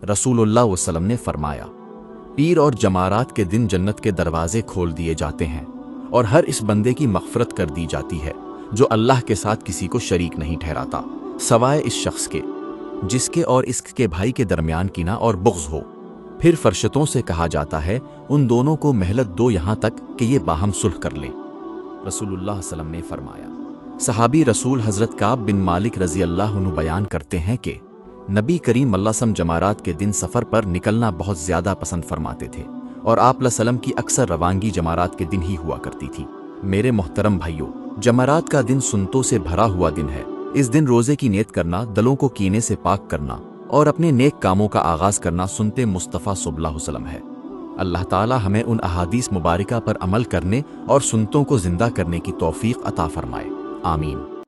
रसूलुल्लाह वसल्लम ने फरमाया, पीर और जमारात के दिन जन्नत के दरवाजे खोल दिए जाते हैं और हर इस बंदे की मग़फ़िरत कर दी जाती है जो अल्लाह के साथ किसी को शरीक नहीं ठहराता, सवाए इस शख्स के जिसके और इसके भाई के दरमियान कीना और बुग़्ज़ हो। फिर फरिश्तों से कहा जाता है, उन दोनों को मोहलत दो यहाँ तक कि ये बाहम सुलह कर लें। रसूलुल्लाह सल्लल्लाहु अलैहि वसल्लम ने फरमाया। सहाबी रसूल हज़रत काब बिन मालिक रज़ी अल्लाह अन्हु बयान करते हैं कि नबी करीम सल्लल्लाहु अलैहि वसल्लम जमारात के दिन सफ़र पर निकलना बहुत ज़्यादा पसंद फरमाते थे और आप सल्लम की अक्सर रवानगी जमारात के दिन ही हुआ करती थी। मेरे मोहतरम भाइयों, जमारात का दिन सुन्नतों से भरा हुआ दिन है। इस दिन रोज़े की नियत करना, दिलों को कीने से पाक करना और अपने नेक कामों का आगाज़ करना सुन्नते मुस्तफ़ा सल्लल्लाहु अलैहि वसल्लम है। अल्लाह ताला हमें उन अहादीस मुबारका पर अमल करने और सुन्नतों को ज़िंदा करने की तौफ़ीक़ अता फ़रमाए। आमीन।